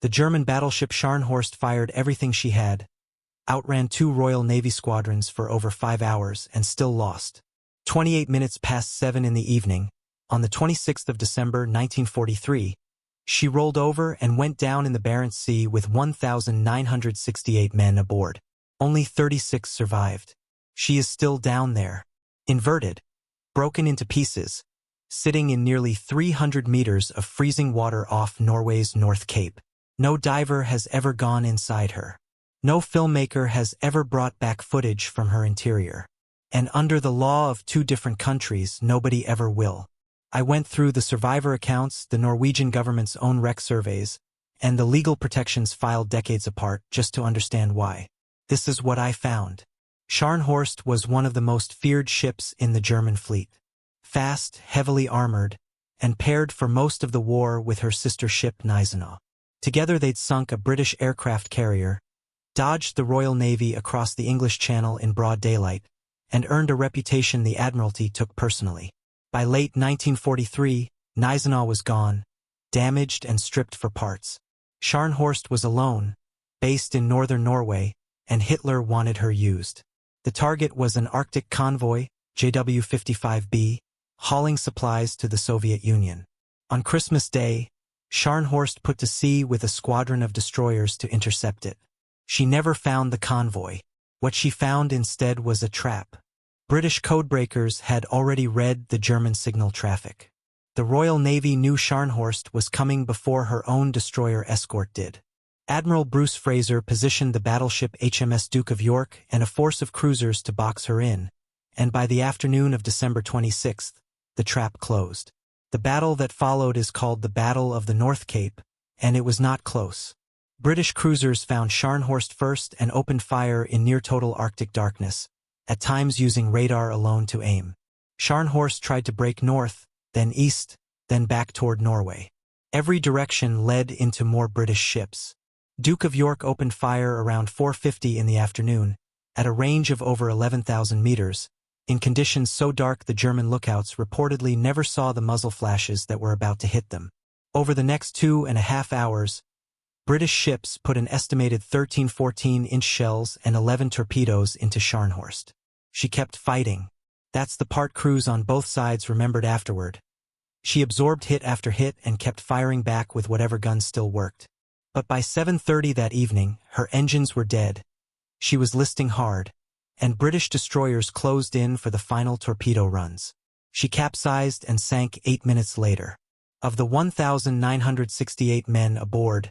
The German battleship Scharnhorst fired everything she had, outran 2 Royal Navy squadrons for over 5 hours, and still lost. 28 minutes past 7 in the evening, on the 26th of December 1943, she rolled over and went down in the Barents Sea with 1,968 men aboard. Only 36 survived. She is still down there, inverted, broken into pieces, sitting in nearly 300 meters of freezing water off Norway's North Cape. No diver has ever gone inside her. No filmmaker has ever brought back footage from her interior. And under the law of 2 different countries, nobody ever will. I went through the survivor accounts, the Norwegian government's own wreck surveys, and the legal protections filed decades apart just to understand why. This is what I found. Scharnhorst was one of the most feared ships in the German fleet. Fast, heavily armored, and paired for most of the war with her sister ship Gneisenau. Together they'd sunk a British aircraft carrier, dodged the Royal Navy across the English Channel in broad daylight, and earned a reputation the Admiralty took personally. By late 1943, Gneisenau was gone, damaged and stripped for parts. Scharnhorst was alone, based in northern Norway, and Hitler wanted her used. The target was an Arctic convoy, JW-55B, hauling supplies to the Soviet Union. On Christmas Day, Scharnhorst put to sea with a squadron of destroyers to intercept it. She never found the convoy. What she found instead was a trap. British codebreakers had already read the German signal traffic. The Royal Navy knew Scharnhorst was coming before her own destroyer escort did. Admiral Bruce Fraser positioned the battleship HMS Duke of York and a force of cruisers to box her in, and by the afternoon of December 26th, the trap closed. The battle that followed is called the Battle of the North Cape, and it was not close. British cruisers found Scharnhorst first and opened fire in near-total Arctic darkness, at times using radar alone to aim. Scharnhorst tried to break north, then east, then back toward Norway. Every direction led into more British ships. Duke of York opened fire around 4:50 in the afternoon, at a range of over 11,000 meters, in conditions so dark the German lookouts reportedly never saw the muzzle flashes that were about to hit them. Over the next 2.5 hours, British ships put an estimated 13 14-inch shells and 11 torpedoes into Scharnhorst. She kept fighting. That's the part crews on both sides remembered afterward. She absorbed hit after hit and kept firing back with whatever guns still worked. But by 7:30 that evening, her engines were dead. She was listing hard, and British destroyers closed in for the final torpedo runs. She capsized and sank 8 minutes later. Of the 1,968 men aboard,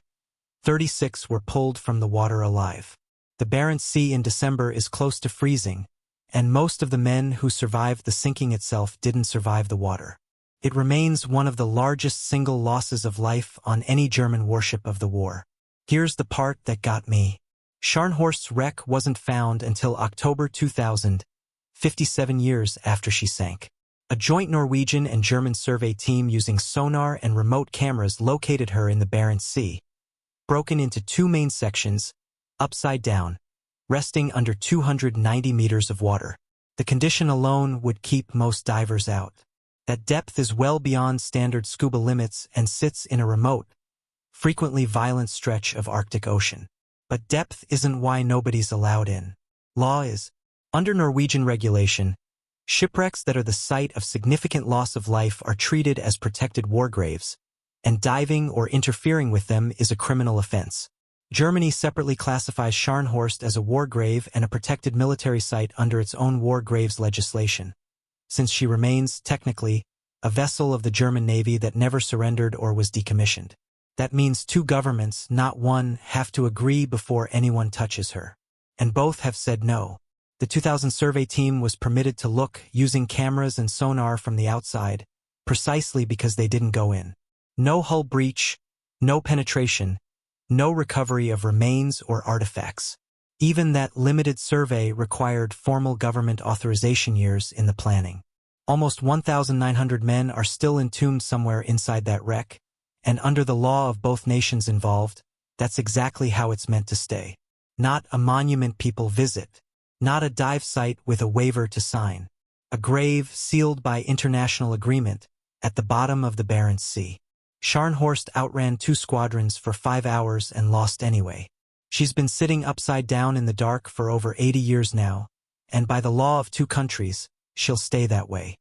36 were pulled from the water alive. The Barents Sea in December is close to freezing, and most of the men who survived the sinking itself didn't survive the water. It remains one of the largest single losses of life on any German warship of the war. Here's the part that got me. Scharnhorst's wreck wasn't found until October 2000, 57 years after she sank. A joint Norwegian and German survey team using sonar and remote cameras located her in the Barents Sea, broken into 2 main sections, upside down, resting under 290 meters of water. The condition alone would keep most divers out. That depth is well beyond standard scuba limits and sits in a remote, frequently violent stretch of Arctic Ocean. But depth isn't why nobody's allowed in. Law is. Under Norwegian regulation, shipwrecks that are the site of significant loss of life are treated as protected war graves, and diving or interfering with them is a criminal offense. Germany separately classifies Scharnhorst as a war grave and a protected military site under its own war graves legislation, since she remains, technically, a vessel of the German Navy that never surrendered or was decommissioned. That means 2 governments, not one, have to agree before anyone touches her. And both have said no. The 2000 survey team was permitted to look using cameras and sonar from the outside, precisely because they didn't go in. No hull breach, no penetration, no recovery of remains or artifacts. Even that limited survey required formal government authorization years in the planning. Almost 1,900 men are still entombed somewhere inside that wreck, and under the law of both nations involved, that's exactly how it's meant to stay. Not a monument people visit. Not a dive site with a waiver to sign. A grave sealed by international agreement at the bottom of the Barents Sea. Scharnhorst outran 2 squadrons for 5 hours and lost anyway. She's been sitting upside down in the dark for over 80 years now, and by the law of 2 countries, she'll stay that way.